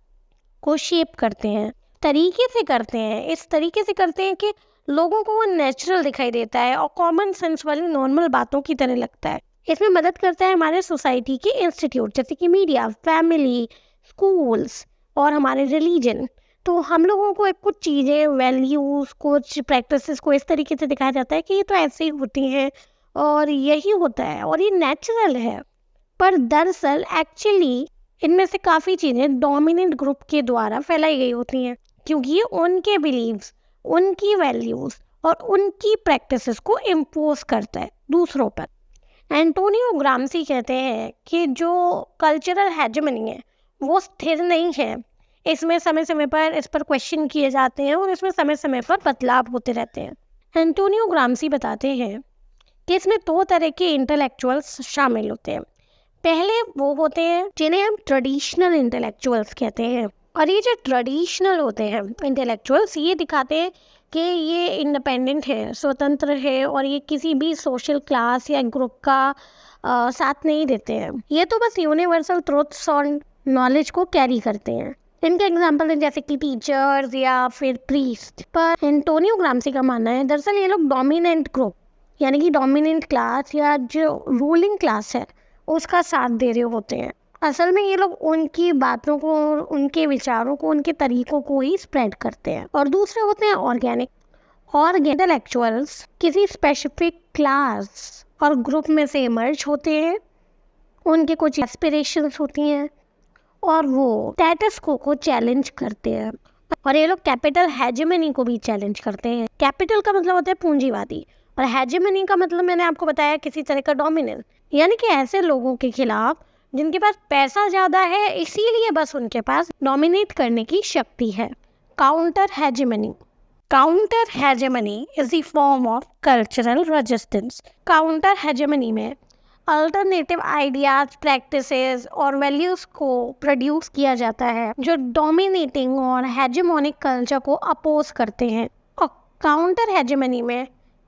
को शेप करते हैं, तरीके से करते हैं। इस तरीके से करते हैं कि लोगों को वो नेचुरल दिखाई देता है और कॉमन सेंस वाली नॉर्मल बातों की तरह लगता है। इसमें मदद करता है हमारे सोसाइटी के इंस्टीट्यूट जैसे कि मीडिया, फैमिली, स्कूल्स और हमारे रिलीजन। तो हम लोगों को कुछ चीज़ें, वैल्यूज़, कुछ प्रैक्टिसेस को इस तरीके से दिखाया जाता है कि ये तो ऐसे ही होती हैं और यही होता है और ये नेचुरल है। पर दरअसल एक्चुअली इनमें से काफ़ी चीज़ें डोमिनेंट ग्रुप के द्वारा फैलाई गई होती हैं, क्योंकि ये उनके बिलीव्स, उनकी वैल्यूज़ और उनकी प्रैक्टिसेस को इम्पोज करता है दूसरों पर। एंटोनियो ग्राम्सी कहते हैं कि जो कल्चरल हेजेमनी है वो स्थिर नहीं है। इसमें समय समय पर इस पर क्वेश्चन किए जाते हैं और इसमें समय समय पर बदलाव होते रहते हैं। एंटोनियो ग्राम्सी बताते हैं कि इसमें दो तरह के इंटेलेक्चुअल्स शामिल होते हैं। पहले वो होते हैं जिन्हें हम ट्रेडिशनल इंटेलेक्चुअल्स कहते हैं, और ये जो ट्रेडिशनल होते हैं इंटेलेक्चुअल्स, ये दिखाते हैं कि ये इंडिपेंडेंट है, स्वतंत्र है और ये किसी भी सोशल क्लास या ग्रुप का साथ नहीं देते हैं। ये तो बस यूनिवर्सल ट्रुथ्स और नॉलेज को कैरी करते हैं। इनके एग्जाम्पल हैं जैसे कि टीचर्स या फिर प्रीस्ट। पर एंटोनियो ग्राम्सी का मानना है दरअसल ये लोग डोमिनेंट ग्रुप यानी कि डोमिनेंट क्लास या जो रूलिंग क्लास है उसका साथ दे रहे होते हैं। असल में ये लोग उनकी बातों को, उनके विचारों को, उनके तरीकों को ही स्प्रेड करते हैं। और दूसरे होते हैं ऑर्गेनिक इंटेलेक्चुअल्स, किसी स्पेसिफिक क्लास और ग्रुप में से इमर्ज होते हैं। उनके कुछ एस्पिरेशंस होती हैं और वो स्टेटस को चैलेंज करते हैं। और ये लोग कैपिटल हेजेमनी को भी चैलेंज करते हैं। कैपिटल का मतलब होता है पूंजीवादी और हेजेमनी का मतलब मैंने आपको बताया किसी तरह का डोमिनेंस, यानी कि ऐसे लोगों के खिलाफ जिनके पास पैसा ज़्यादा है इसीलिए बस उनके पास डोमिनेट करने की शक्ति है। Counter hegemony. Counter hegemony is the form of cultural resistance. Counter hegemony में अल्टरनेटिव आइडियाज, प्रैक्टिसेस और वैल्यूज को प्रोड्यूस किया जाता है जो डोमिनेटिंग और हेजेमोनिक कल्चर को अपोज करते हैं। और काउंटर हेजेमनी में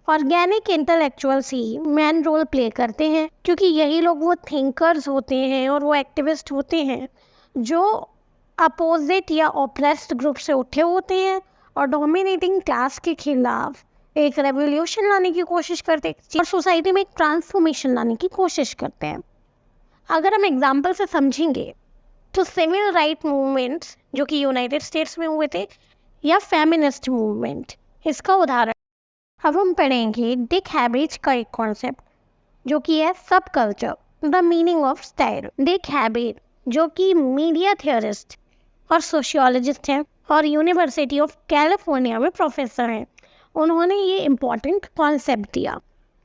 ऑर्गेनिक इंटेलेक्चुअल्स ही मेन रोल प्ले करते हैं, क्योंकि यही लोग वो थिंकर्स होते हैं और वो एक्टिविस्ट होते हैं जो अपोजिट या ऑप्रेस्ड ग्रुप से उठे होते हैं और डोमिनेटिंग क्लास के खिलाफ एक रेवोल्यूशन लाने की कोशिश करते हैं और सोसाइटी में एक ट्रांसफॉर्मेशन लाने की कोशिश करते हैं। अगर हम एग्जाम्पल से समझेंगे तो सिविल राइट मूवमेंट्स जो कि यूनाइटेड स्टेट्स में हुए थे, या फेमिनिस्ट मूवमेंट, इसका उदाहरण अब हम पढ़ेंगे डिक हैबेज का एक कॉन्सेप्ट जो कि है subculture, the meaning of style. Dick Hebdige जो कि मीडिया थियरिस्ट और सोशियोलॉजिस्ट हैं और यूनिवर्सिटी ऑफ कैलिफोर्निया में प्रोफेसर हैं, उन्होंने ये इम्पॉर्टेंट कॉन्सेप्ट दिया।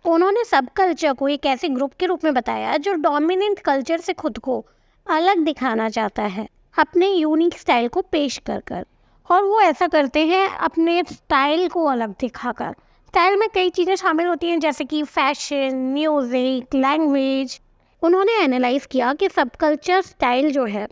उन्होंने सब कल्चर को एक ऐसे ग्रुप के रूप में बताया जो डोमिनेंट कल्चर से खुद को अलग दिखाना चाहता है अपने यूनिक स्टाइल को पेश कर और वो ऐसा करते हैं अपने स्टाइल को अलग दिखाकर। स्टाइल में कई चीज़ें शामिल होती हैं जैसे कि फैशन, म्यूज़िक, लैंग्वेज। उन्होंने एनालाइज किया कि सब कल्चर स्टाइल जो है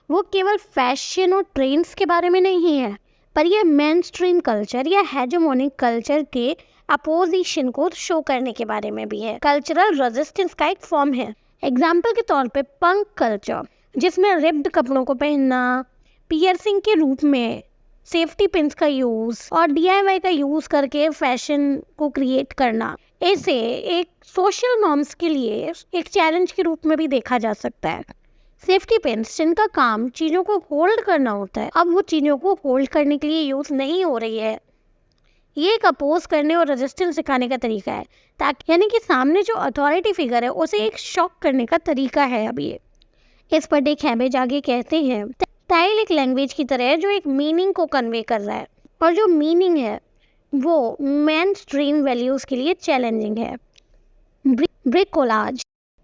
वो केवल फैशन और ट्रेंड्स के बारे में नहीं है, पर यह मेन स्ट्रीम कल्चर या हेजेमोनिक कल्चर के अपोजिशन को शो करने के बारे में भी है। कल्चरल रेजिस्टेंस का एक फॉर्म है। एग्जाम्पल के तौर पे पंक कल्चर, जिसमें रिप्ड कपड़ों को पहनना, पियर्सिंग के रूप में सेफ्टी पिन्स का यूज़ और DIY का यूज़ करके फैशन को क्रिएट करना, इसे एक सोशल नॉर्म्स के लिए एक चैलेंज के रूप में भी देखा जा सकता है। सेफ्टी पिन्स जिनका काम चीज़ों को होल्ड करना होता है, अब वो चीज़ों को होल्ड करने के लिए यूज़ नहीं हो रही है। ये एक अपोज करने और रेजिस्टेंस दिखाने का तरीका है, ताकि यानी कि सामने जो अथॉरिटी फिगर है उसे एक शॉक करने का तरीका है। अब ये इस पर डिक हैबेज आगे कहते हैं स्टाइल एक लैंग्वेज की तरह है जो एक मीनिंग को कन्वे कर रहा है और जो मीनिंग है वो मेन स्ट्रीम वैल्यूज़ के लिए चैलेंजिंग है। ब्रिकोलाज।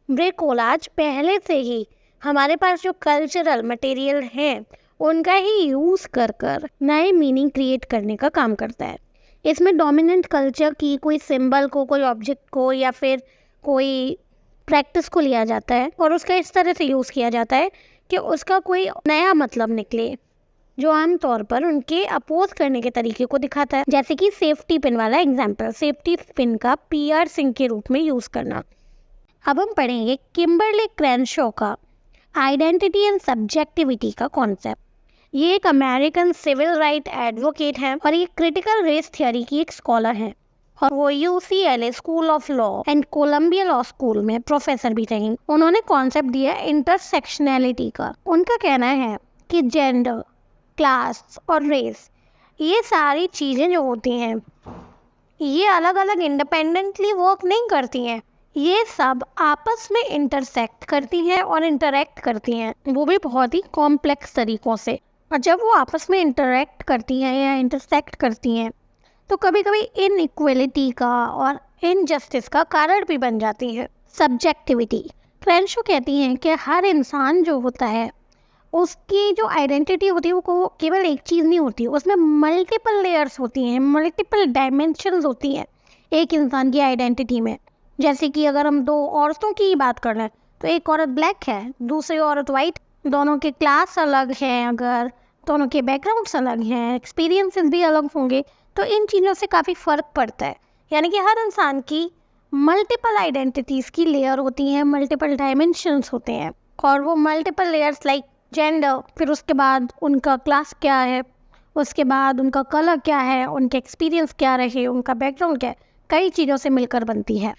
ब्रिकोलाज पहले से ही हमारे पास जो कल्चरल मटेरियल हैं उनका ही यूज़ कर नए मीनिंग क्रिएट करने का काम करता है। इसमें डोमिनेंट कल्चर की कोई सिंबल को, कोई ऑब्जेक्ट को या फिर कोई प्रैक्टिस को लिया जाता है और उसका इस तरह से यूज़ किया जाता है कि उसका कोई नया मतलब निकले जो आमतौर पर उनके अपोज करने के तरीके को दिखाता है। जैसे कि सेफ्टी पिन वाला एग्जाम्पल, सेफ्टी पिन का पियर्सिंग के रूप में यूज़ करना। अब हम पढ़ेंगे किम्बरले क्रैनशॉ का आइडेंटिटी एंड सब्जेक्टिविटी का कॉन्सेप्ट। ये एक अमेरिकन सिविल राइट एडवोकेट हैं और ये क्रिटिकल रेस थियोरी की एक स्कॉलर हैं और वो UCLA school of law and Colombia law school में प्रोफेसर भी रहीं। उन्होंने कॉन्सेप्ट दिया इंटरसेक्शनैलिटी का। उनका कहना है कि जेंडर, क्लास और रेस, ये सारी चीज़ें जो होती हैं ये अलग अलग इंडिपेंडेंटली वर्क नहीं करती हैं, ये सब आपस में इंटरसेक्ट करती हैं और इंटरेक्ट करती हैं, वो भी बहुत ही कॉम्प्लेक्स तरीक़ों से। और जब वो आपस में इंटरेक्ट करती हैं या इंटरसेक्ट करती हैं तो कभी कभी इनइक्वलिटी का और इनजस्टिस का कारण भी बन जाती है। सब्जेक्टिविटी। क्रैनशॉ कहती हैं कि हर इंसान जो होता है उसकी जो आइडेंटिटी होती है वो केवल एक चीज़ नहीं होती, उसमें मल्टीपल लेयर्स होती हैं, मल्टीपल डायमेंशंस होती हैं एक इंसान की आइडेंटिटी में। जैसे कि अगर हम दो औरतों की बात कर लें तो एक औरत ब्लैक है, दूसरी औरत वाइट, दोनों के क्लास अलग हैं, अगर दोनों के बैकग्राउंड्स अलग हैं, एक्सपीरियंसेस भी अलग होंगे, तो इन चीज़ों से काफ़ी फ़र्क पड़ता है। यानी कि हर इंसान की मल्टीपल आइडेंटिटीज़ की लेयर होती हैं, मल्टीपल डायमेंशंस होते हैं और वो मल्टीपल लेयर्स लाइक जेंडर, फिर उसके बाद उनका क्लास क्या है, उसके बाद उनका कलर क्या है, उनके एक्सपीरियंस क्या रहे, उनका बैकग्राउंड क्या है, कई चीज़ों से मिलकर बनती है।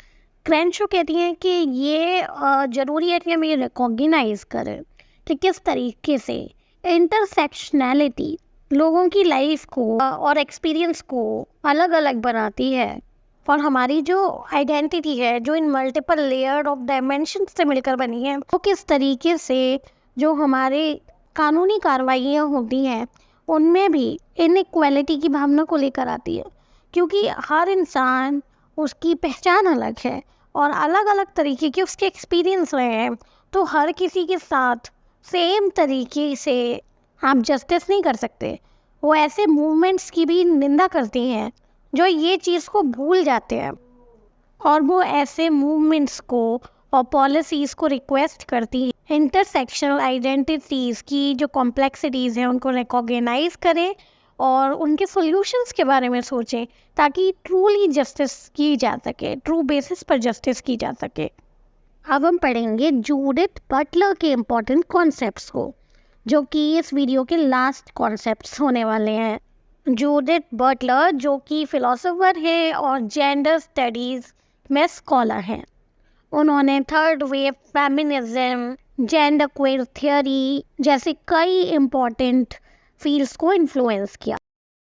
क्रैनशॉ कहती हैं कि ये ज़रूरी है कि हम ये रिकॉग्नाइज़ करें कि किस तरीके से इंटरसेक्शनैलिटी लोगों की लाइफ को और एक्सपीरियंस को अलग अलग बनाती है और हमारी जो आइडेंटिटी है जो इन मल्टीपल लेयर ऑफ डायमेंशन से मिलकर बनी है वो किस तरीके से जो हमारे कानूनी कार्रवाइयाँ होती हैं उनमें भी इनइक्वालिटी की भावना को लेकर आती है, क्योंकि हर इंसान उसकी पहचान अलग है और अलग अलग तरीके के उसके एक्सपीरियंस रहे हैं, तो हर किसी के साथ सेम तरीके से आप जस्टिस नहीं कर सकते। वो ऐसे मूवमेंट्स की भी निंदा करती हैं जो ये चीज़ को भूल जाते हैं, और वो ऐसे मूवमेंट्स को और पॉलिसीज़ को रिक्वेस्ट करती हैं इंटरसेक्शनल आइडेंटिटीज़ की जो कॉम्प्लेक्सिटीज़ हैं उनको रिकॉग्नाइज करें और उनके सॉल्यूशंस के बारे में सोचें, ताकि ट्रूली जस्टिस की जा सके, ट्रू बेसिस पर जस्टिस की जा सके। अब हम पढ़ेंगे जूडिथ बटलर के इम्पोर्टेंट कॉन्सेप्ट्स को, जो कि इस वीडियो के लास्ट कॉन्सेप्ट्स होने वाले हैं। जूडिथ बटलर जो कि फ़िलोसोफर है और जेंडर स्टडीज़ में स्कॉलर हैं। उन्होंने third wave feminism, gender queer theory जैसे कई इम्पोर्टेंट फील्ड्स को इन्फ्लुएंस किया।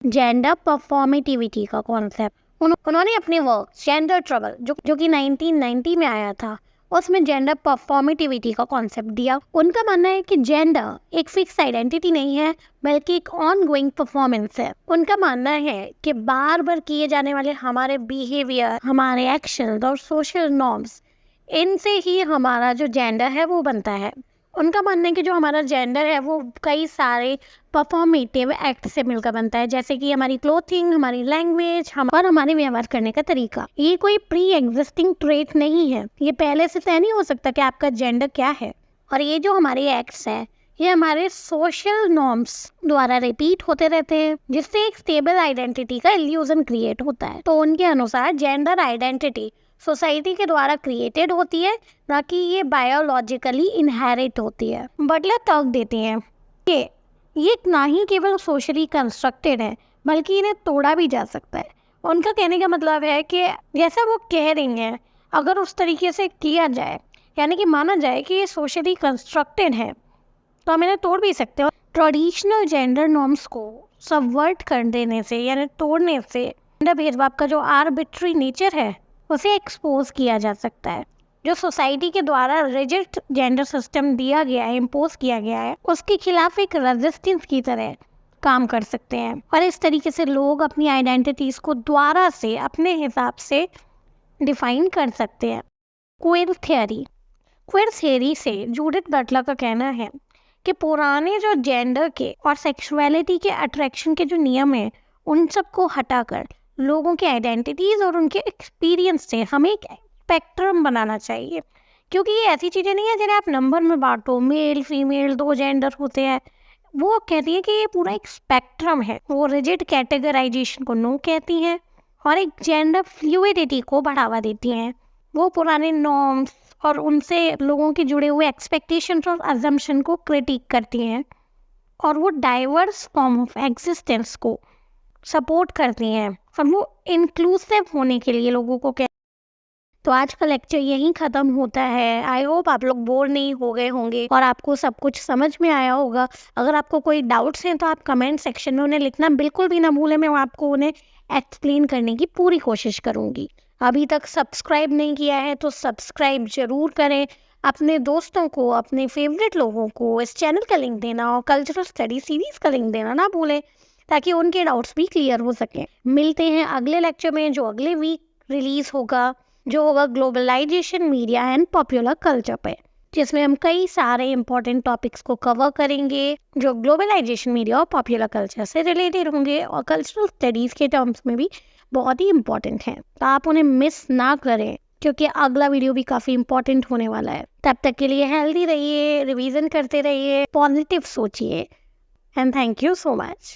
जेंडर परफॉर्मेटिविटी का कॉन्सेप्ट उन्होंने अपने वर्क जेंडर ट्रबल जो कि 1990 में आया था, उसमें जेंडर परफॉर्मेटिविटी का कॉन्सेप्ट दिया। उनका मानना है कि जेंडर एक फिक्स आइडेंटिटी नहीं है, बल्कि एक ऑनगोइंग परफॉर्मेंस है। उनका मानना है कि बार बार किए जाने वाले हमारे बिहेवियर, हमारे एक्शन और सोशल नॉर्म्स, इनसे ही हमारा जो जेंडर है वो बनता है। उनका मानना है कि जो हमारा जेंडर है वो कई सारे परफॉर्मेटिव एक्ट से मिलकर बनता है, जैसे कि हमारी क्लोथिंग, हमारी लैंग्वेज और हमारे व्यवहार करने का तरीका। ये कोई प्री एग्जिस्टिंग ट्रेट नहीं है, ये पहले से तय नहीं हो सकता कि आपका जेंडर क्या है। और ये जो हमारे एक्ट्स हैं ये हमारे सोशल नॉर्म्स द्वारा रिपीट होते रहते हैं, जिससे एक स्टेबल आइडेंटिटी का इल्यूजन क्रिएट होता है। तो उनके अनुसार जेंडर आइडेंटिटी सोसाइटी के द्वारा क्रिएटेड होती है, ना कि ये बायोलॉजिकली इनहेरिट होती है। बटलर तर्क देते हैं कि ये ना ही केवल सोशली कंस्ट्रक्टेड है, बल्कि इन्हें तोड़ा भी जा सकता है। उनका कहने का मतलब है कि जैसा वो कह रही हैं, अगर उस तरीके से किया जाए, यानी कि माना जाए कि ये सोशली कंस्ट्रक्टेड है, तो हम इन्हें तोड़ भी सकते हैं। ट्रेडिशनल जेंडर नॉर्म्स को सबवर्ट कर देने से, यानी तोड़ने से, जेंडर भेदभाव का जो आर्बिट्री नेचर है उसे एक्सपोज किया जा सकता है। जो सोसाइटी के द्वारा रिजिड जेंडर सिस्टम दिया गया है, इम्पोज किया गया है, उसके खिलाफ एक रेजिस्टेंस की तरह काम कर सकते हैं। और इस तरीके से लोग अपनी आइडेंटिटीज़ को दोबारा से अपने हिसाब से डिफाइन कर सकते हैं। क्वेयर थ्योरी से जूडिथ बटलर का कहना है कि पुराने जो जेंडर के और सेक्सुअलिटी के अट्रैक्शन के जो नियम हैं, उन सबको हटाकर लोगों के आइडेंटिटीज़ और उनके एक्सपीरियंस से हमें एक स्पेक्ट्रम बनाना चाहिए। क्योंकि ये ऐसी चीज़ें नहीं है जिन्हें आप नंबर में बांटो, मेल फीमेल 2 जेंडर होते हैं। वो कहती है कि ये पूरा एक स्पेक्ट्रम है। वो रिजिड कैटेगराइजेशन को नो कहती हैं और एक जेंडर फ्लूइडिटी को बढ़ावा देती हैं। वो पुराने नॉर्म्स और उनसे लोगों के जुड़े हुए एक्सपेक्टेशन और अजम्पशन को क्रिटिक करती हैं, और वो डाइवर्स फॉर्म ऑफ एग्जिस्टेंस को सपोर्ट करती हैं, और वो इंक्लूसिव होने के लिए लोगों को कहते हैं। तो आज का लेक्चर यहीं ख़त्म होता है। आई होप आप लोग बोर नहीं हो गए होंगे और आपको सब कुछ समझ में आया होगा। अगर आपको कोई डाउट्स हैं तो आप कमेंट सेक्शन में उन्हें लिखना बिल्कुल भी ना भूलें। मैं आपको उन्हें एक्सप्लेन करने की पूरी कोशिश करूँगी। अभी तक सब्सक्राइब नहीं किया है तो सब्सक्राइब ज़रूर करें। अपने दोस्तों को, अपने फेवरेट लोगों को इस चैनल का लिंक देना और कल्चरल स्टडी सीरीज़ का लिंक देना ना भूलें, ताकि उनके डाउट्स भी क्लियर हो सकें। मिलते हैं अगले लेक्चर में, जो अगले वीक रिलीज़ होगा, जो होगा globalisation, media and popular culture पे, जिसमें हम कई सारे इंपॉर्टेंट टॉपिक्स को कवर करेंगे जो ग्लोबलाइजेशन, मीडिया और पॉपुलर कल्चर से रिलेटेड होंगे और कल्चरल स्टडीज़ के टर्म्स में भी बहुत ही इंपॉर्टेंट हैं। तो आप उन्हें मिस ना करें, क्योंकि अगला वीडियो भी काफ़ी इंपॉर्टेंट होने वाला है। तब तक के लिए हेल्दी रहिए, रिवीजन करते रहिए, पॉजिटिव सोचिए, and thank you so much.